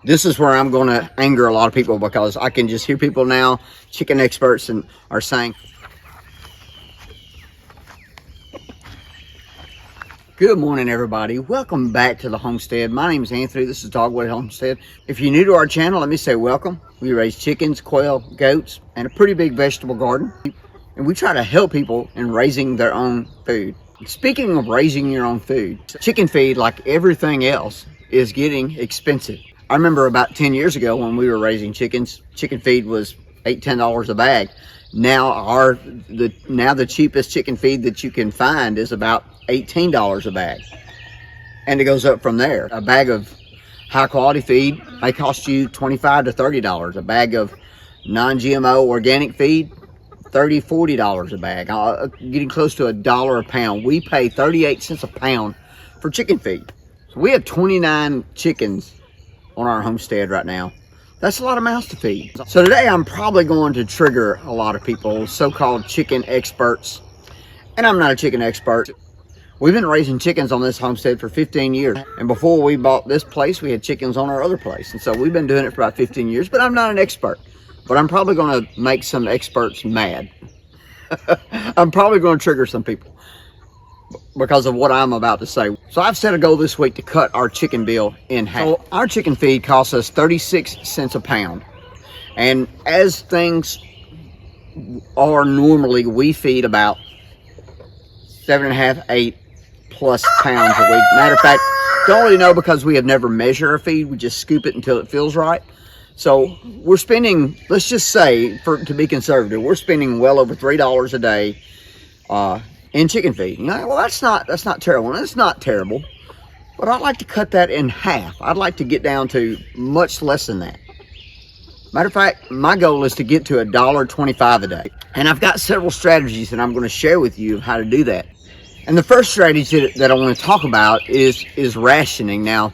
This is where I'm going to anger a lot of people, because I can just hear people now, chicken experts, and are saying, good morning, everybody. Welcome back to the homestead. My name is Anthony. This is Dogwood Homestead. If you're new to our channel, let me say welcome. We raise chickens, quail, goats, and a pretty big vegetable garden. And we try to help people in raising their own food. Speaking of raising your own food, chicken feed, like everything else, is getting expensive. I remember about 10 years ago when we were raising chickens, chicken feed was $8–10 a bag. Now the cheapest chicken feed that you can find is about $18 a bag, and it goes up from there. A bag of high quality feed may cost you $25 to $30. A bag of non-GMO organic feed, $30–40 a bag, getting close to $1 a pound. We pay 38 cents a pound for chicken feed. So we have 29 chickens on our homestead right now. That's a lot of mouths to feed. So today I'm probably going to trigger a lot of people, so-called chicken experts. And I'm not a chicken expert. We've been raising chickens on this homestead for 15 years. And before we bought this place, we had chickens on our other place. And so we've been doing it for about 15 years, but I'm not an expert. But I'm probably going to make some experts mad. I'm probably going to trigger some people because of what I'm about to say. So I've set a goal this week to cut our chicken bill in half. So our chicken feed costs us 36 cents a pound. And as things are normally, we feed about 7.5, 8 plus pounds a week. Matter of fact, don't really know because we have never measured our feed. We just scoop it until it feels right. So we're spending, let's just say, to be conservative, we're spending well over $3 a day in chicken feed. You know, well, that's not terrible. And it's not terrible, but I'd like to cut that in half. I'd like to get down to much less than that. Matter of fact, my goal is to get to $1.25 a day. And I've got several strategies that I'm going to share with you of how to do that. And the first strategy that I want to talk about is rationing. Now,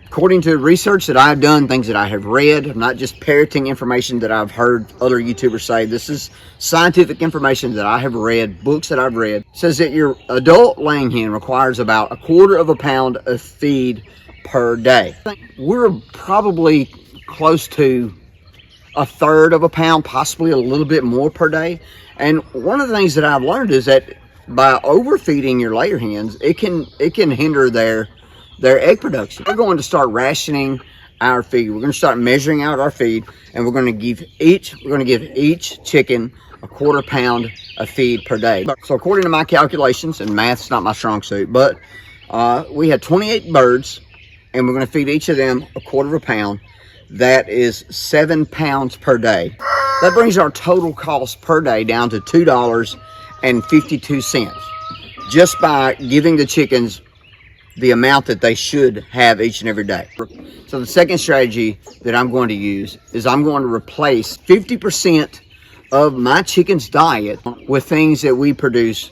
according to research that I've done, things that I have read, I'm not just parroting information that I've heard other YouTubers say. This is scientific information that I have read, books that I've read. It says that your adult laying hen requires about 1/4 pound of feed per day. We're probably close to 1/3 pound, possibly a little bit more per day. And one of the things that I've learned is that by overfeeding your layer hens, it can hinder their egg production. We're going to start rationing our feed. We're going to start measuring out our feed, and we're going to give each chicken 1/4 pound of feed per day. So according to my calculations, and math's not my strong suit, but we had 28 birds, and we're going to feed each of them 1/4 pound. That is 7 pounds per day. That brings our total cost per day down to $2.52, just by giving the chickens the amount that they should have each and every day. So the second strategy that I'm going to use is I'm going to replace 50% of my chicken's diet with things that we produce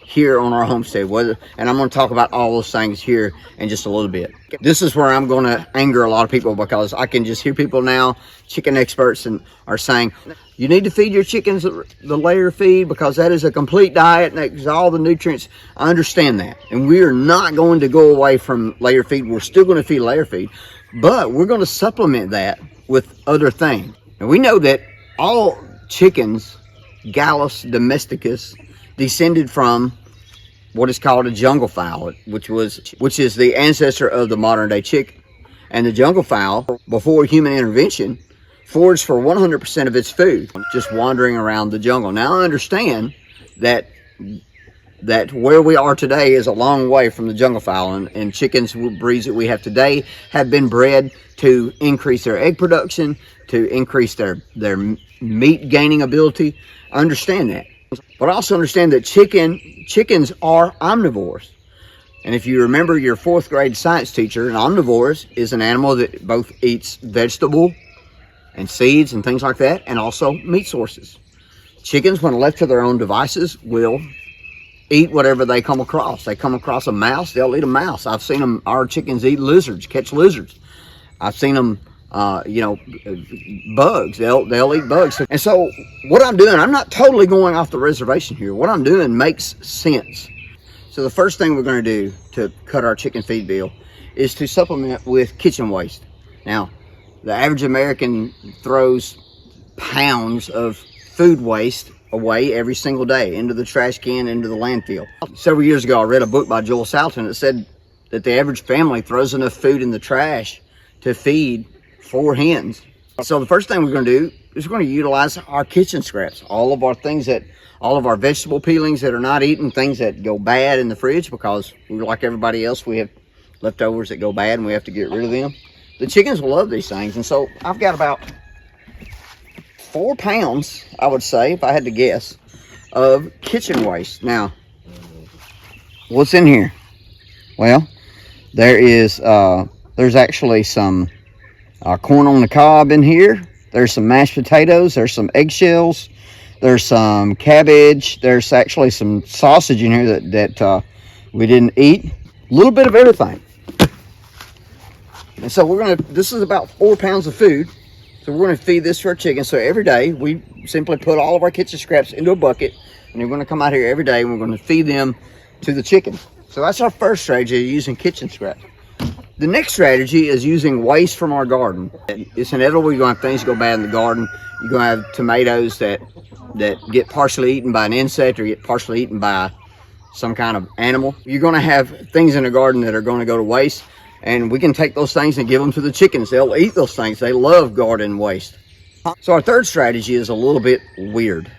here on our homestead. And I'm going to talk about all those things here in just a little bit. This is where I'm going to anger a lot of people, because I can just hear people now, chicken experts, and are saying, you need to feed your chickens the layer feed because that is a complete diet and that has all the nutrients. I understand that. And we are not going to go away from layer feed. We're still going to feed layer feed, but we're going to supplement that with other things. And we know that all chickens, Gallus domesticus, descended from what is called a jungle fowl, which is the ancestor of the modern day chick. And the jungle fowl, before human intervention, foraged for 100% of its food, just wandering around the jungle. Now I understand that where we are today is a long way from the jungle fowl, and chickens, breeds that we have today, have been bred to increase their egg production, to increase their meat gaining ability. I understand that. But I also understand that chickens are omnivores. And if you remember your 4th grade science teacher, an omnivore is an animal that both eats vegetable and seeds and things like that, and also meat sources. Chickens, when left to their own devices, will eat whatever they come across. They come across a mouse, they'll eat a mouse. I've seen our chickens eat lizards, catch lizards. I've seen them bugs. They'll eat bugs. And so what I'm doing, I'm not totally going off the reservation here. What I'm doing makes sense. So the first thing we're going to do to cut our chicken feed bill is to supplement with kitchen waste. Now, the average American throws pounds of food waste away every single day into the trash can, into the landfill. Several years ago, I read a book by Joel Salatin that said that the average family throws enough food in the trash to feed 4 hens. So the first thing we're going to do is we're going to utilize our kitchen scraps, all of our vegetable peelings that are not eaten, things that go bad in the fridge, because we're like everybody else, we have leftovers that go bad and we have to get rid of them. The chickens will love these things, and so I've got about 4 pounds, I would say, if I had to guess, of kitchen waste. Now, what's in here? Well, there's actually some corn on the cob in here. There's some mashed potatoes. There's some eggshells. There's some cabbage. There's actually some sausage in here that we didn't eat. A little bit of everything. And so this is about 4 pounds of food. So we're going to feed this to our chickens. So every day we simply put all of our kitchen scraps into a bucket, and we're going to come out here every day and we're going to feed them to the chickens. So that's our first strategy, using kitchen scraps. The next strategy is using waste from our garden. It's inevitable you're going to have things go bad in the garden. You're going to have tomatoes that get partially eaten by an insect or get partially eaten by some kind of animal. You're going to have things in the garden that are going to go to waste, and we can take those things and give them to the chickens. They'll eat those things. They love garden waste. So our third strategy is a little bit weird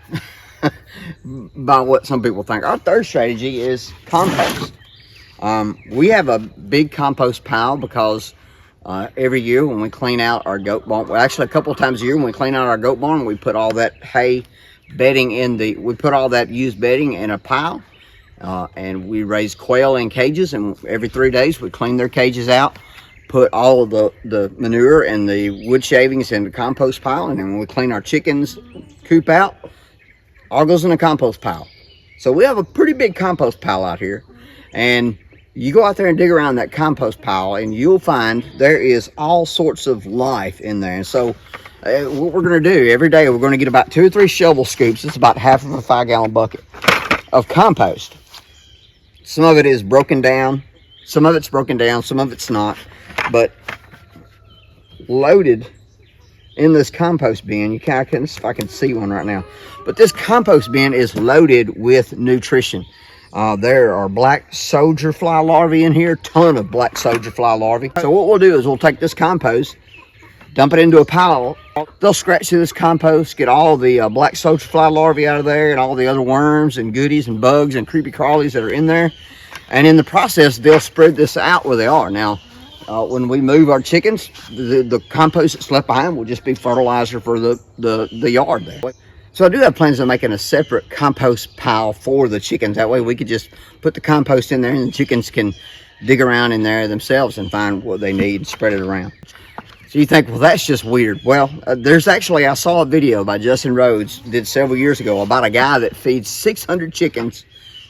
by what some people think. Our third strategy is compost. We have a big compost pile because every year when we clean out our goat barn, well, actually a couple of times a year when we clean out our goat barn, we put all that hay bedding we put all that used bedding in a pile, and we raise quail in cages, and every 3 days we clean their cages out, put all of the manure and the wood shavings in the compost pile, and then when we clean our chickens coop out, all goes in the compost pile. So we have a pretty big compost pile out here, and you go out there and dig around that compost pile and you'll find there is all sorts of life in there. And so what we're going to do every day, we're going to get about 2 or 3 shovel scoops. It's about half of a 5-gallon bucket of compost. Some of it is broken down. Some of it's broken down. Some of it's not. But loaded in this compost bin, I can see if I can see one right now. But this compost bin is loaded with nutrition. There are black soldier fly larvae in here, ton of black soldier fly larvae. So what we'll do is we'll take this compost, dump it into a pile. They'll scratch through this compost, get all the black soldier fly larvae out of there and all the other worms and goodies and bugs and creepy crawlies that are in there. And in the process, they'll spread this out where they are. Now, when we move our chickens, the compost that's left behind will just be fertilizer for the yard there. So I do have plans on making a separate compost pile for the chickens. That way we could just put the compost in there and the chickens can dig around in there themselves and find what they need and spread it around. So you think, well, that's just weird. Well, there's actually, I saw a video by Justin Rhodes, did several years ago, about a guy that feeds 600 chickens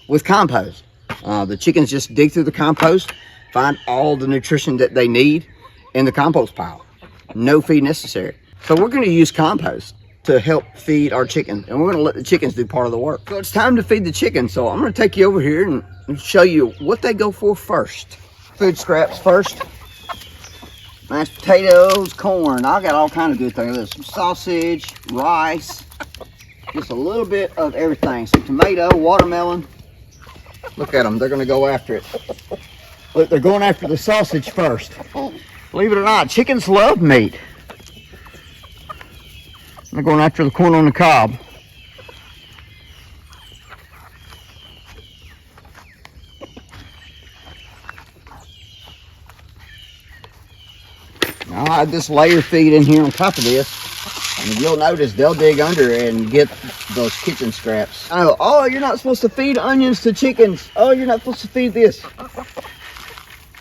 with compost. The chickens just dig through the compost, find all the nutrition that they need in the compost pile. No feed necessary. So we're going to use compost to help feed our chickens, and we're going to let the chickens do part of the work. So it's time to feed the chickens. So I'm going to take you over here and show you what they go for first. Food scraps first. Mashed potatoes, corn. I got all kinds of good things. There's some sausage, rice, just a little bit of everything. Some tomato, watermelon. Look at them, they're going to go after it. Look, they're going after the sausage first. Believe it or not, chickens love meat. They're going after the corn on the cob. Now I have this layer feed in here on top of this, and you'll notice they'll dig under and get those kitchen scraps. Oh, you're not supposed to feed onions to chickens. Oh, you're not supposed to feed this.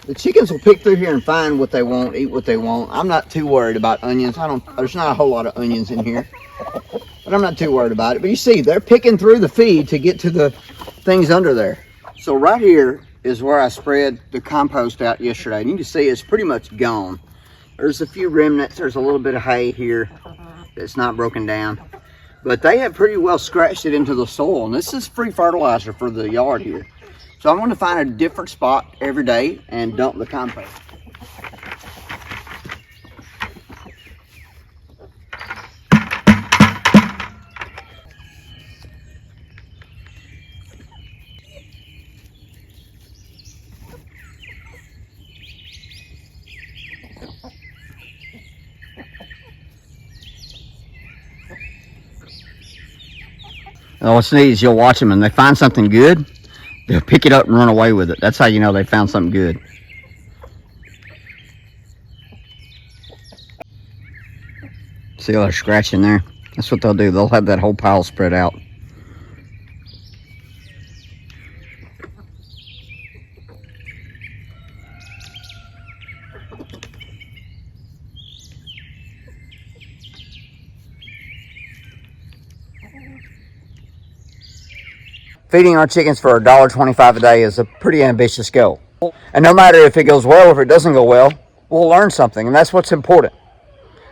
The chickens will pick through here and find what they want, eat what they want. I'm not too worried about onions. There's not a whole lot of onions in here, but I'm not too worried about it. But you see, they're picking through the feed to get to the things under there. So right here is where I spread the compost out yesterday. And you can see it's pretty much gone. There's a few remnants. There's a little bit of hay here that's not broken down. But they have pretty well scratched it into the soil. And this is free fertilizer for the yard here. So I'm going to find a different spot every day and dump the compost. And what's neat is you'll watch them and they find something good, they'll pick it up and run away with it. That's how you know they found something good. See how they're scratching there? That's what they'll do. They'll have that whole pile spread out. Feeding our chickens for $1.25 a day is a pretty ambitious goal. And no matter if it goes well or if it doesn't go well, we'll learn something, and that's what's important.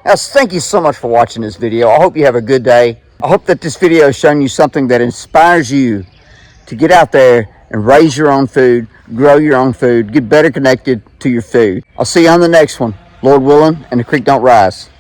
Guys, thank you so much for watching this video. I hope you have a good day. I hope that this video has shown you something that inspires you to get out there and raise your own food, grow your own food, get better connected to your food. I'll see you on the next one, Lord willing, and the creek don't rise.